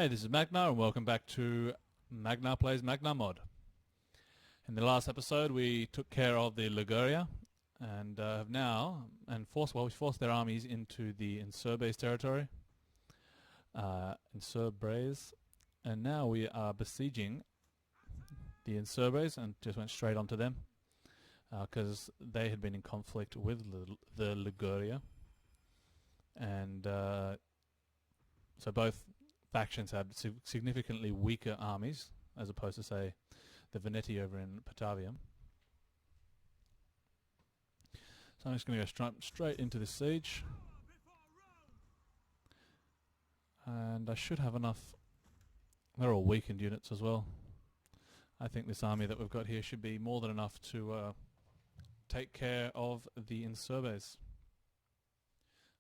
Hey, this is Magnar and welcome back to Magnar Plays Magnar Mod. In the last episode we took care of the Liguria and we forced their armies into the Insurbes territory. Insurbes, and now we are besieging the Insurbes and just went straight onto them because they had been in conflict with the Liguria, and so both factions had significantly weaker armies as opposed to, say, the Veneti over in Patavium. So I'm just going to go straight into this siege, and I should have enough. They're all weakened units as well. I think this army that we've got here should be more than enough to take care of the Insurbes.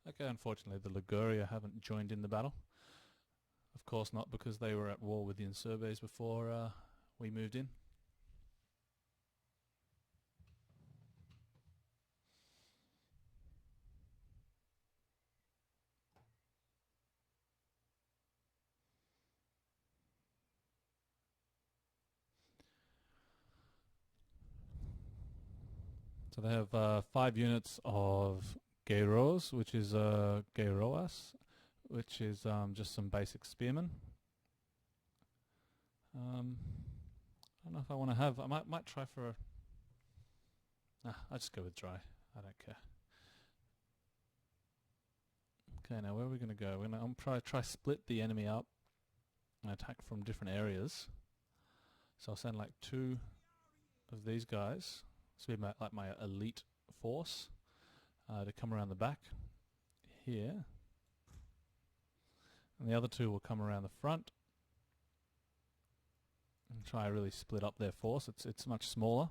Okay, unfortunately the Liguria haven't joined in the battle. Of course not, because they were at war with the Insurbes before we moved in. So they have 5 units of Geiros, which is Geiroas, which is just some basic spearmen. I don't know if I want to have. I might try for. I'll just go with dry. I don't care. Okay, now where are we going to go? I'm try split the enemy up and attack from different areas. So I'll send like 2 of these guys. This will be like my elite force to come around the back here. And the other 2 will come around the front and try to really split up their force. It's much smaller,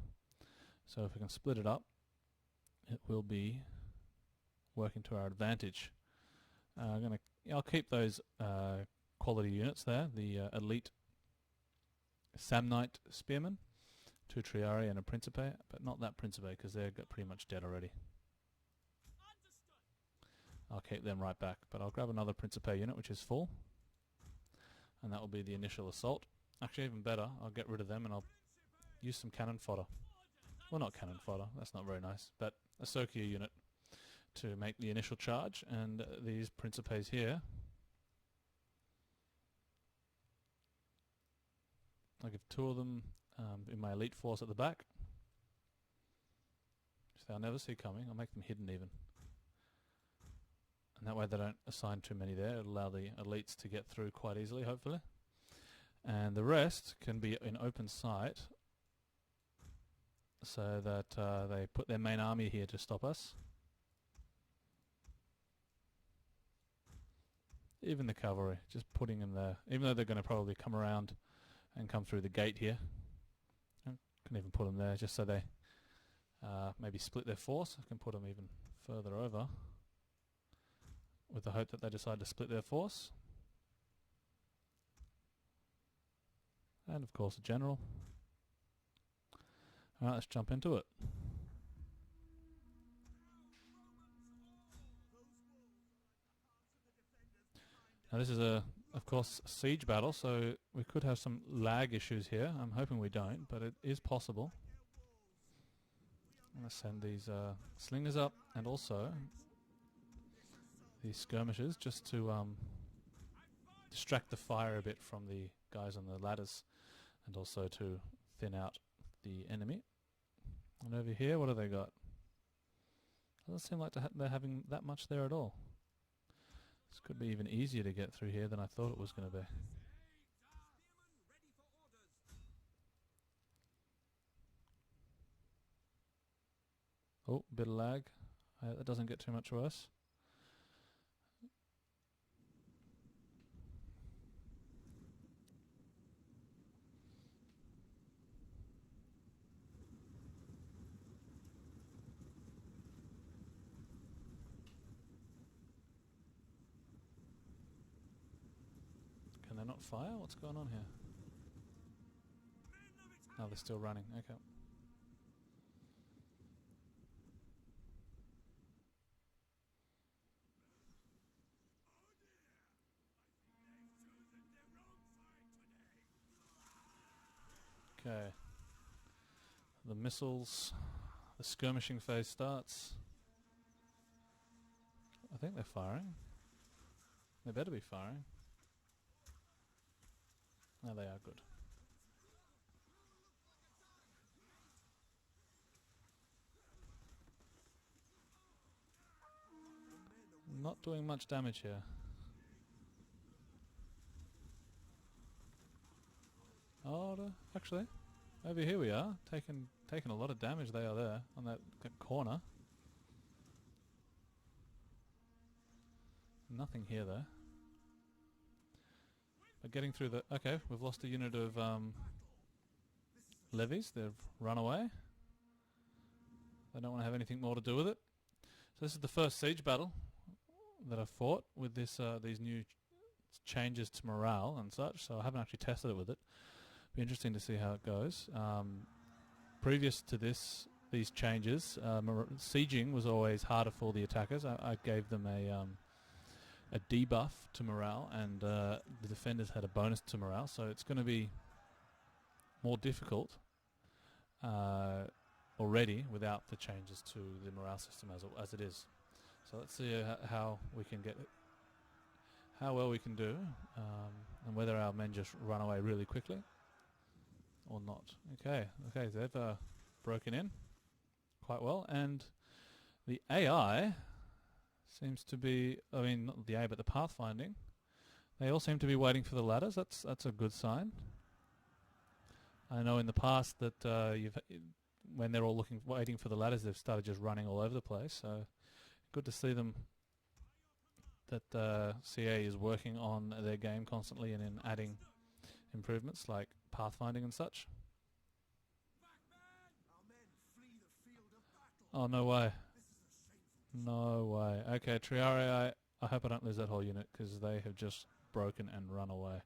so if we can split it up, it will be working to our advantage. I'll keep those quality units there, the elite Samnite spearmen, 2 Triari and a Principe, but not that Principe because they're pretty much dead already. I'll keep them right back, but I'll grab another Principe unit which is full, and that will be the initial assault. Actually, even better, I'll get rid of them and I'll use some cannon fodder. Well, not cannon fodder, that's not very nice, but a Sokia unit to make the initial charge, and these Principes here, I'll give 2 of them in my elite force at the back, which they'll never see coming. I'll make them hidden even. And that way they don't assign too many there. It'll allow the elites to get through quite easily, hopefully. And the rest can be in open sight, so that they put their main army here to stop us. Even the cavalry, just putting them there. Even though they're going to probably come around and come through the gate here. I can even put them there just so they maybe split their force. I can put them even further over, with the hope that they decide to split their force. And of course a general. Alright, let's jump into it. Now this is of course, a siege battle, so we could have some lag issues here. I'm hoping we don't, but it is possible. I'm going to send these slingers up, and also these skirmishers, just to distract the fire a bit from the guys on the ladders, and also to thin out the enemy. And over here, what have they got? Doesn't seem like they're having that much there at all. This could be even easier to get through here than I thought it was going to be. Oh, bit of lag. That doesn't get too much worse. Can they not fire? What's going on here? Oh, they're still running. Okay. Okay. The missiles, the skirmishing phase starts. I think they're firing. They better be firing. No, they are good. Not doing much damage here. Oh, actually, over here we are, taking a lot of damage. They are there on that corner. Nothing here though. But getting through the... Okay, we've lost a unit of levies. They've run away. They don't want to have anything more to do with it. So this is the first siege battle that I've fought with this these new changes to morale and such. So I haven't actually tested it with it. Be interesting to see how it goes. Previous to these changes, sieging was always harder for the attackers. I gave them a debuff to morale, and the defenders had a bonus to morale, so it's going to be more difficult already without the changes to the morale system as it is. So let's see how we can get it, how well we can do, and whether our men just run away really quickly or not. Okay, they've broken in quite well, and the AI seems to be, I mean, not the AI, but the pathfinding. They all seem to be waiting for the ladders. That's a good sign. I know in the past that when they're all waiting for the ladders, they've started just running all over the place. So good to see them, that CA is working on their game constantly and in adding improvements like pathfinding and such. Oh, no way. No way. Okay, Triari, I hope I don't lose that whole unit, because they have just broken and run away.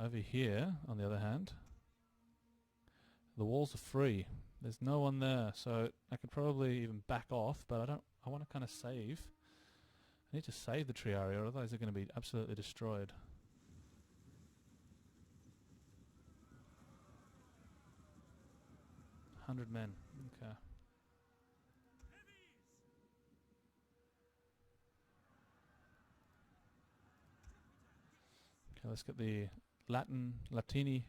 Over here, on the other hand, the walls are free. There's no one there, so I could probably even back off, but I want to kind of save. I need to save the Triari, or otherwise they're going to be absolutely destroyed. $100 men. Okay. Okay, let's get the Latini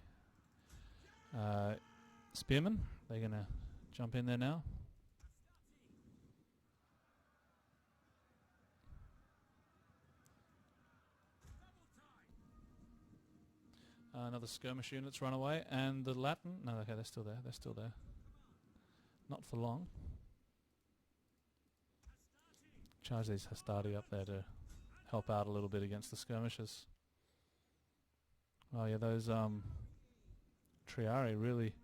spearmen. They're going to jump in there now. Another skirmish unit's run away, and the Latin... No, okay, they're still there. They're still there. Not for long. Charge these Hastati up there to help out a little bit against the skirmishers. Oh yeah, those Triari really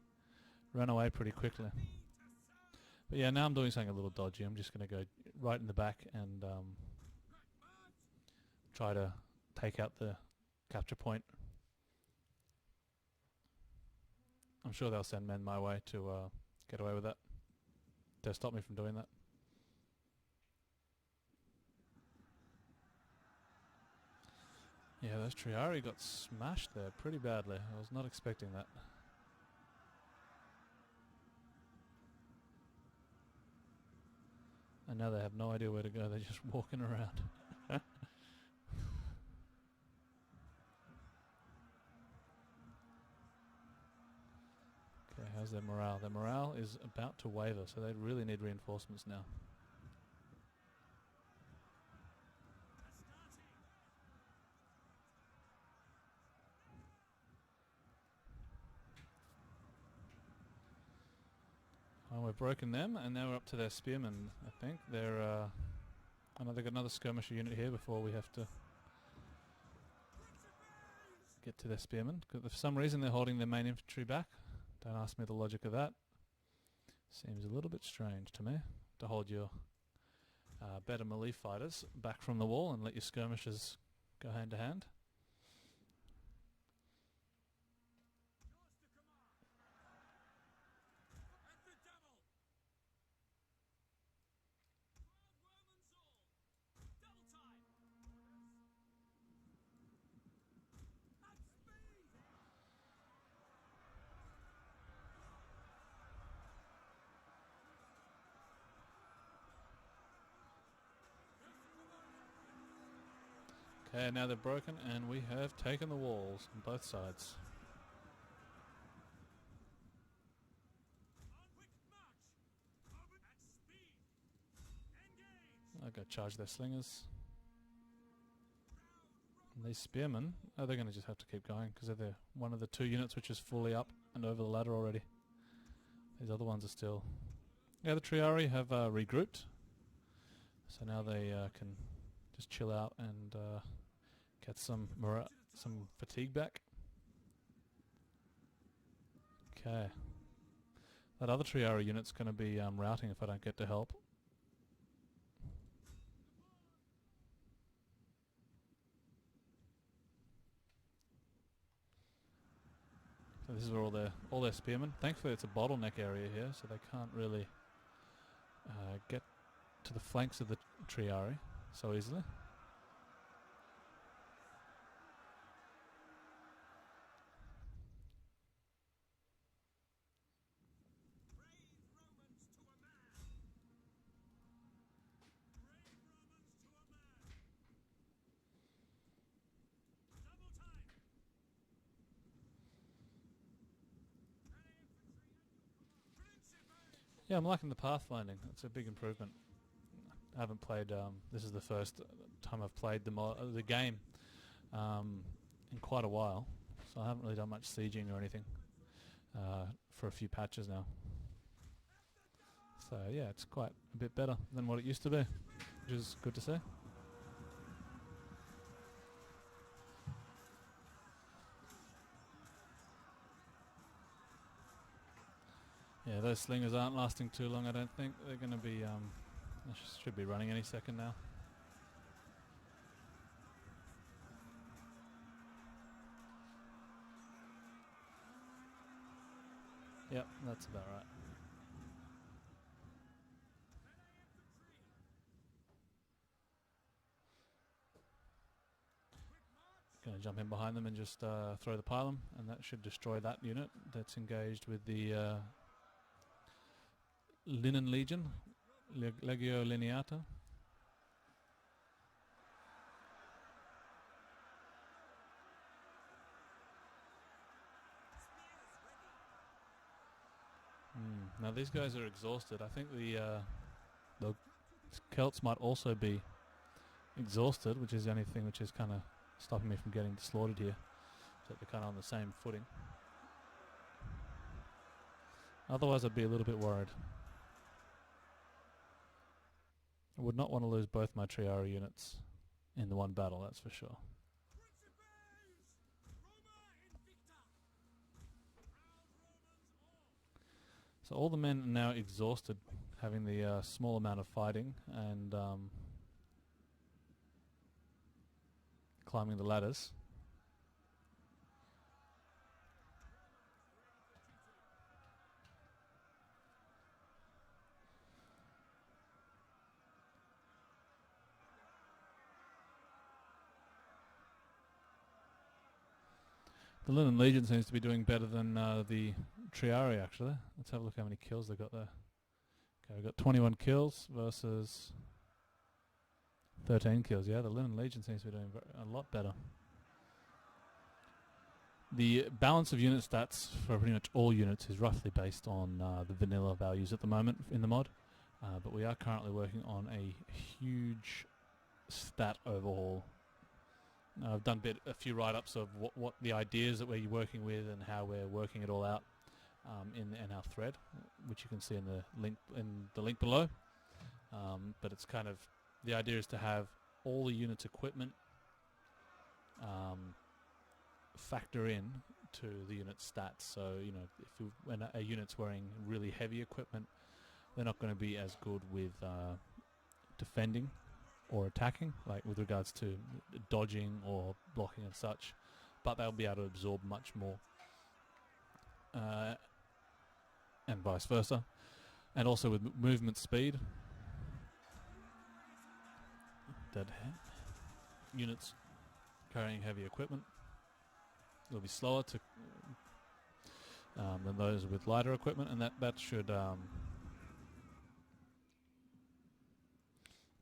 ran away pretty quickly. But yeah, now I'm doing something a little dodgy. I'm just going to go right in the back and try to take out the capture point. I'm sure they'll send men my way to get away with that. They'll stop me from doing that. Yeah, those Triari got smashed there pretty badly. I was not expecting that. And now they have no idea where to go. They're just walking around. Okay, how's their morale? Their morale is about to waver, so they really need reinforcements now. Well, we've broken them, and now we're up to their spearmen, I think. They're, I know they've got another skirmisher unit here before we have to get to their spearmen. For some reason they're holding their main infantry back. Don't ask me the logic of that. Seems a little bit strange to me, to hold your better melee fighters back from the wall and let your skirmishers go hand to hand. Okay, now they're broken and we have taken the walls on both sides. I've got to charge their slingers. And these spearmen, they're going to just have to keep going because they're one of the 2 units which is fully up and over the ladder already. These other ones are still... Yeah, the Triari have regrouped. So now they can just chill out and get some fatigue back. Okay. That other Triari unit's going to be routing if I don't get to help. So this is where all their spearmen. Thankfully it's a bottleneck area here, so they can't really get to the flanks of the Triari so easily. Yeah, I'm liking the pathfinding. It's a big improvement. I haven't played... this is the first time I've played the game in quite a while, so I haven't really done much sieging or anything for a few patches now. So yeah, it's quite a bit better than what it used to be, which is good to see. Yeah, those slingers aren't lasting too long, I don't think. They're going to be... they should be running any second now. Yep, that's about right. Going to jump in behind them and just throw the pylon, and that should destroy that unit that's engaged with the Linen Legion, Legio Lineata. Now these guys are exhausted. I think the Celts might also be exhausted, which is the only thing which is kind of stopping me from getting slaughtered here. So they're kind of on the same footing. Otherwise I'd be a little bit worried. I would not want to lose both my Triari units in the one battle, that's for sure. So all the men are now exhausted, having the small amount of fighting and climbing the ladders. The Linen Legion seems to be doing better than the Triari, actually. Let's have a look how many kills they got there. Okay, we've got 21 kills versus 13 kills. Yeah, the Linen Legion seems to be doing a lot better. The balance of unit stats for pretty much all units is roughly based on the vanilla values at the moment in the mod. But we are currently working on a huge stat overhaul. I've done a few write-ups of what the ideas that we're working with and how we're working it all out in our thread, which you can see in the link below. But it's kind of, the idea is to have all the units' equipment factor in to the unit stats. So you know, when a unit's wearing really heavy equipment, they're not going to be as good with defending or attacking, like with regards to dodging or blocking and such, but they'll be able to absorb much more, and vice versa. And also with movement speed, that units carrying heavy equipment will be slower to than those with lighter equipment, and that should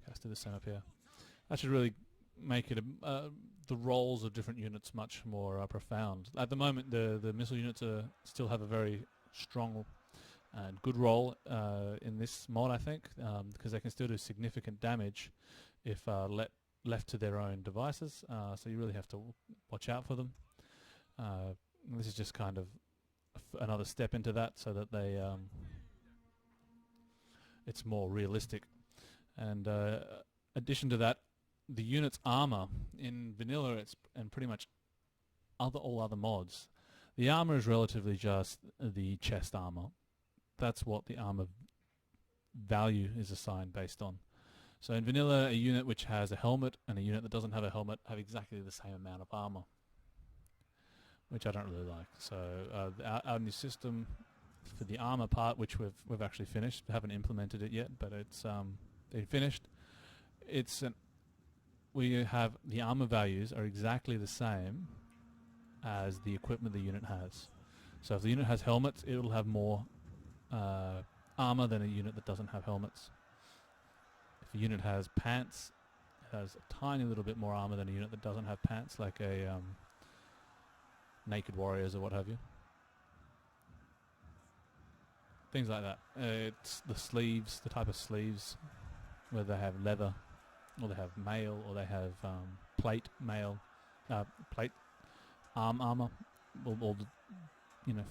let's do the same up here. That should really make it the roles of different units much more profound. At the moment, the missile units still have a very strong and good role in this mod, I think, because they can still do significant damage if left to their own devices. So you really have to watch out for them. This is just kind of another step into that, so that they it's more realistic. And addition to that, the unit's armor in vanilla, and pretty much all other mods, the armor is relatively just the chest armor. That's what the armor value is assigned based on. So in vanilla, a unit which has a helmet and a unit that doesn't have a helmet have exactly the same amount of armor, which I don't really like. So our new system for the armor part, which we've actually finished, we haven't implemented it yet, but it's been finished. We have the armor values are exactly the same as the equipment the unit has. So if the unit has helmets, it will have more armor than a unit that doesn't have helmets. If a unit has pants, it has a tiny little bit more armor than a unit that doesn't have pants, like a naked warriors or what have you. Things like that. It's the sleeves, the type of sleeves, whether they have leather, or they have mail, or they have plate armor, will all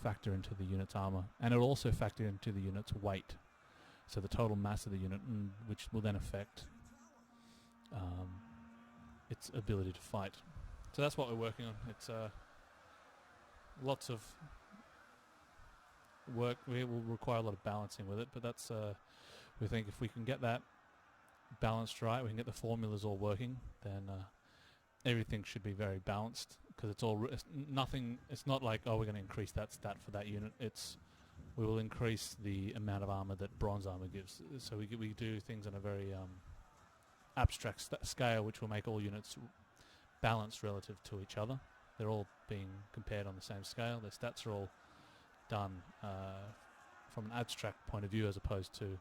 factor into the unit's armor, and it'll also factor into the unit's weight, so the total mass of the unit, which will then affect its ability to fight. So that's what we're working on. It's lots of work. We will require a lot of balancing with it, but that's we think if we can get that balanced right, we can get the formulas all working, then everything should be very balanced, because it's not like, oh, we're going to increase that stat for that unit. We will increase the amount of armor that bronze armor gives. So we do things on a very abstract scale, which will make all units balanced relative to each other. They're all being compared on the same scale. Their stats are all done from an abstract point of view, as opposed to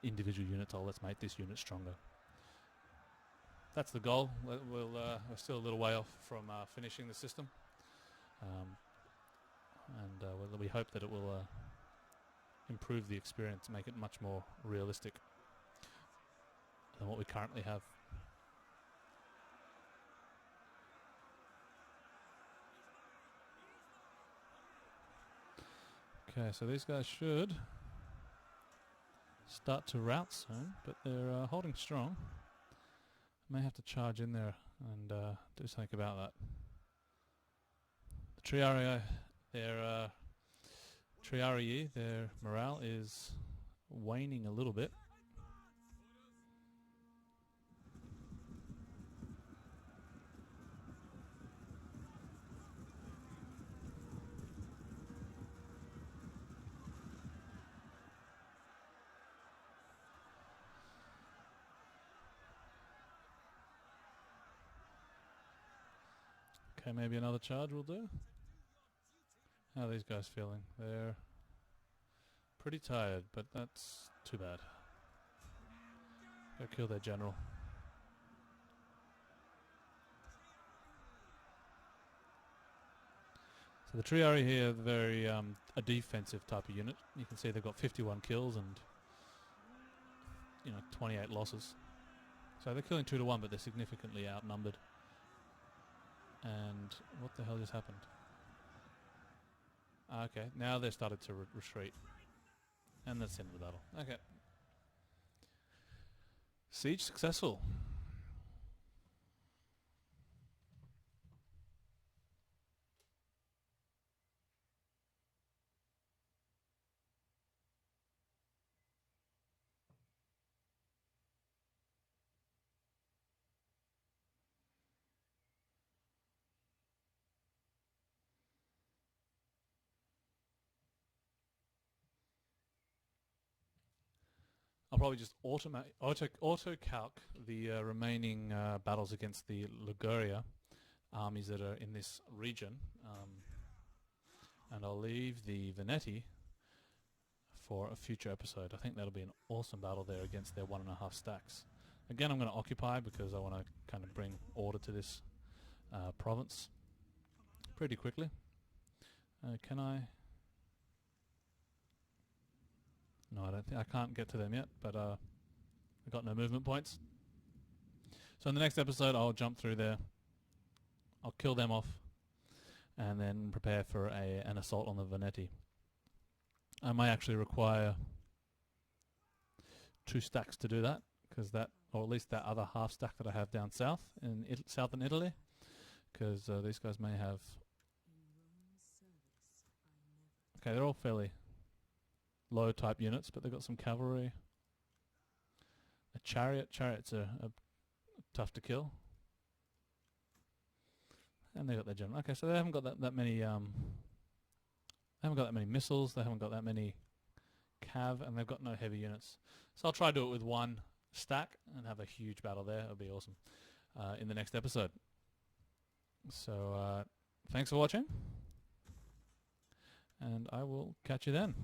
individual units. Oh, let's make this unit stronger. That's the goal. We're still a little way off from finishing the system, and we hope that it will improve the experience, make it much more realistic than what we currently have. Okay, so these guys should start to rout soon, but they're holding strong. May have to charge in there and do something about that. The Triarii, their morale is waning a little bit. Okay, maybe another charge will do. How are these guys feeling? They're pretty tired, but that's too bad. Go kill their general. So the Triarii here are very a defensive type of unit. You can see they've got 51 kills and 28 losses. So they're killing 2 to 1, but they're significantly outnumbered. And what the hell just happened? Okay, now they've started to retreat. And that's the end of the battle. Okay. Siege successful. I'll probably just auto-calc the remaining battles against the Liguria armies that are in this region, and I'll leave the Veneti for a future episode. I think that'll be an awesome battle there against their 1.5 stacks. Again, I'm going to occupy because I want to kind of bring order to this province pretty quickly. Can I? No, I don't think I can't get to them yet, but I've got no movement points. So in the next episode, I'll jump through there. I'll kill them off, and then prepare for an assault on the Veneti. I may actually require 2 stacks to do that, because that, or at least that other half stack that I have down south in southern Italy, because these guys may have. Okay, they're all fairly low type units, but they've got some cavalry. A chariot. Chariots are tough to kill. And they got their general. Okay, so they haven't got that many. They haven't got that many missiles. They haven't got that many cav, and they've got no heavy units. So I'll try to do it with 1 stack and have a huge battle there. It'll be awesome in the next episode. So thanks for watching, and I will catch you then.